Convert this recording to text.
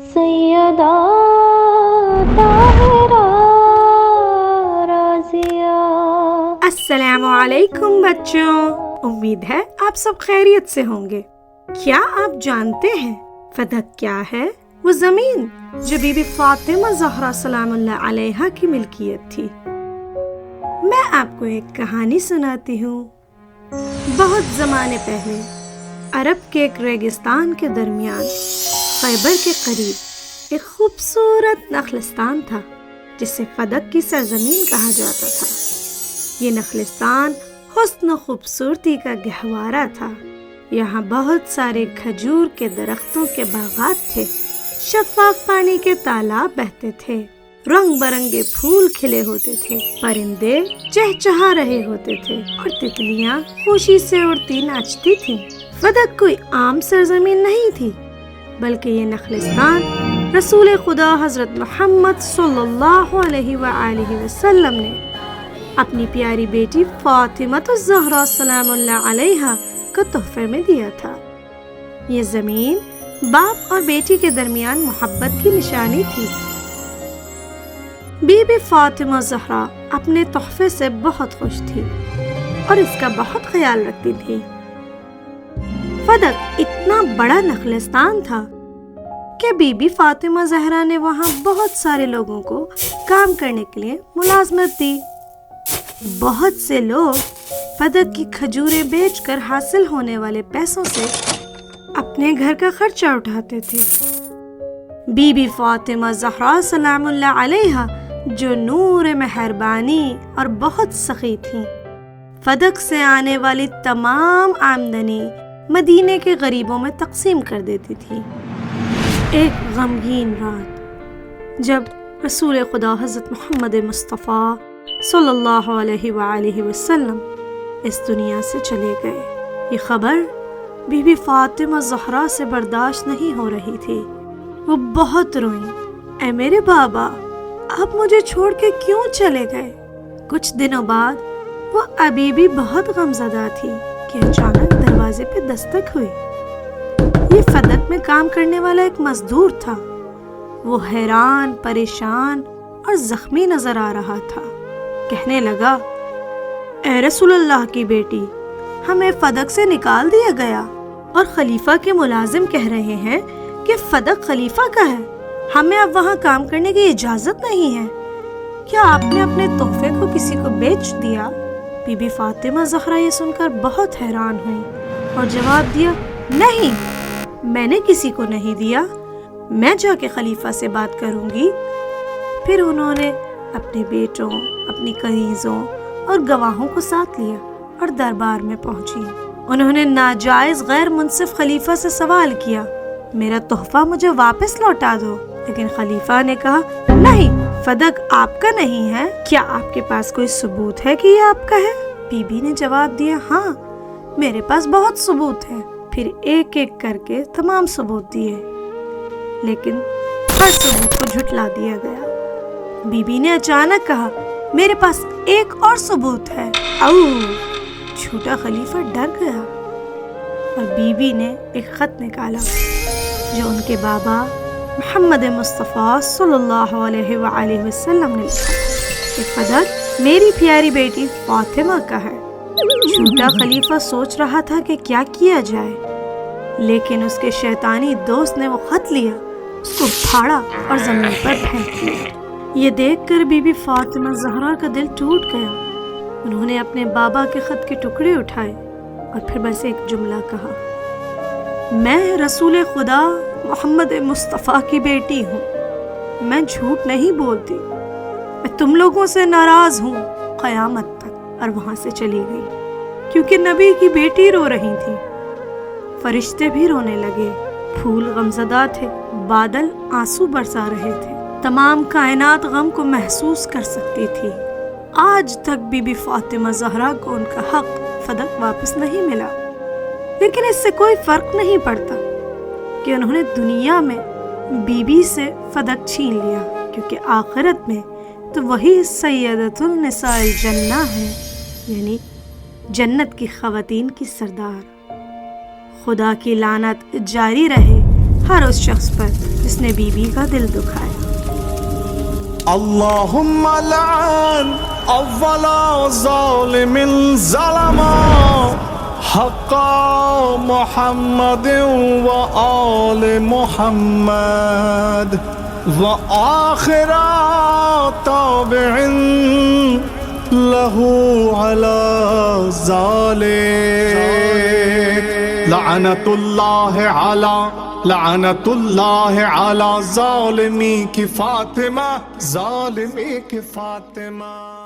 سیدہ طاہرہ رازیہ۔ السلام علیکم بچوں، امید ہے آپ سب خیریت سے ہوں گے۔ کیا آپ جانتے ہیں فدق کیا ہے؟ وہ زمین جو بی بی فاطمہ زہرا سلام اللہ علیہا کی ملکیت تھی۔ میں آپ کو ایک کہانی سناتی ہوں۔ بہت زمانے پہلے عرب کے ایک ریگستان کے درمیان خیبر کے قریب ایک خوبصورت نخلستان تھا جسے فدق کی سرزمین کہا جاتا تھا۔ یہ نخلستان حسن و خوبصورتی کا گہوارہ تھا۔ یہاں بہت سارے کھجور کے درختوں کے باغات تھے، شفاف پانی کے تالاب بہتے تھے، رنگ برنگے پھول کھلے ہوتے تھے، پرندے چہچہا رہے ہوتے تھے اور تتلیاں خوشی سے اڑتی ناچتی تھیں۔ فدق کوئی عام سرزمین نہیں تھی، بلکہ یہ نخلستان رسول خدا حضرت محمد صلی اللہ علیہ وآلہ وسلم نے اپنی پیاری بیٹی فاطمہ الزہرا سلام اللہ علیہا کو تحفے میں دیا تھا۔ یہ زمین باپ اور بیٹی کے درمیان محبت کی نشانی تھی۔ بی بی فاطمہ زہرا اپنے تحفے سے بہت خوش تھی اور اس کا بہت خیال رکھتی تھی۔ فدق اتنا بڑا نخلستان تھا کہ بی بی فاطمہ زہرا نے وہاں بہت سارے لوگوں کو کام کرنے کے لیے ملازمت دی۔ بہت سے لوگ فدق کی کھجوریں بیچ کر حاصل ہونے والے پیسوں سے اپنے گھر کا خرچہ اٹھاتے تھے۔ بی بی فاطمہ زہرا سلام اللہ علیہا جو نور مہربانی اور بہت سخی تھیں، فدق سے آنے والی تمام آمدنی مدینے کے غریبوں میں تقسیم کر دیتی تھی۔ ایک غمگین رات جب رسول خدا حضرت محمد مصطفیٰ صلی اللہ علیہ وآلہ وسلم اس دنیا سے چلے گئے، یہ خبر بی بی فاطمہ زہرا سے برداشت نہیں ہو رہی تھی۔ وہ بہت روئیں، اے میرے بابا، آپ مجھے چھوڑ کے کیوں چلے گئے؟ کچھ دنوں بعد وہ ابھی بھی بہت غمزدہ تھی کہ اچانک دروازے پہ دستک ہوئی۔ یہ فدق میں کام کرنے والا ایک مزدور تھا۔ وہ حیران، پریشان اور زخمی نظر آ رہا تھا۔ کہنے لگا، اے رسول اللہ کی بیٹی، ہمیں فدق سے نکال دیا گیا اور خلیفہ کے ملازم کہہ رہے ہیں کہ فدق خلیفہ کا ہے، ہمیں اب وہاں کام کرنے کی اجازت نہیں ہے۔ کیا آپ نے اپنے تحفے کو کسی کو بیچ دیا؟ بی بی فاطمہ زہرا یہ سن کر بہت حیران ہوئی اور جواب دیا، نہیں، میں نے کسی کو نہیں دیا، میں جا کے خلیفہ سے بات کروں گی۔ پھر انہوں نے اپنے بیٹوں، اپنی کنیزوں اور گواہوں کو ساتھ لیا اور دربار میں پہنچی۔ انہوں نے ناجائز غیر منصف خلیفہ سے سوال کیا، میرا تحفہ مجھے واپس لوٹا دو۔ لیکن خلیفہ نے کہا، نہیں، فدق آپ کا نہیں ہے، کیا آپ کے پاس کوئی ثبوت ہے کہ یہ آپ کا ہے؟ بی بی نے جواب دیا، ہاں، میرے پاس بہت ثبوت ہے۔ پھر ایک ایک کر کے تمام ثبوت دیے، لیکن ہر ثبوت کو جھٹلا دیا گیا۔ بی بی نے اچانک کہا، میرے پاس ایک اور ثبوت ہے۔ چھوٹا خلیفہ ڈر گیا اور بی بی نے ایک خط نکالا جو ان کے بابا محمد مصطفیٰ صلی اللہ علیہ وآلہ وسلم نے لکھا کہ فدق میری پیاری بیٹی فاطمہ کا ہے۔ چھوٹا خلیفہ سوچ رہا تھا کہ کیا کیا جائے، لیکن اس کے شیطانی دوست نے وہ خط لیا، اس کو پھاڑا اور زمین پر پھینک دیا۔ یہ دیکھ کر بی بی فاطمہ زہرا کا دل ٹوٹ گیا۔ انہوں نے اپنے بابا کے خط کے ٹکڑے اٹھائے اور پھر بس ایک جملہ کہا، میں رسول خدا محمد مصطفیٰ کی بیٹی ہوں، میں جھوٹ نہیں بولتی، میں تم لوگوں سے ناراض ہوں قیامت تک۔ اور وہاں سے چلی گئی کیونکہ نبی کی بیٹی رو رہی تھی۔ فرشتے بھی رونے لگے، پھول غمزدہ تھے، بادل آنسو برسا رہے تھے، تمام کائنات غم کو محسوس کر سکتی تھی۔ آج تک بی بی فاطمہ زہرا کو ان کا حق فدق واپس نہیں ملا، لیکن اس سے کوئی فرق نہیں پڑتا کہ انہوں نے دنیا میں بی بی سے فدق چھین لیا، کیونکہ آخرت میں تو وہی سیدۃ النساء الجنہ ہے، یعنی جنت کی خواتین کی سردار۔ خدا کی لعنت جاری رہے ہر اس شخص پر جس نے بی بی کا دل دکھایا۔ اللہم لعن اول ظالم ظلم حق محمد و آل محمد و آخر تابع له على ذلك لعنت اللہ علی ظالمی کی فاطمہ، ظالمی کی فاطمہ۔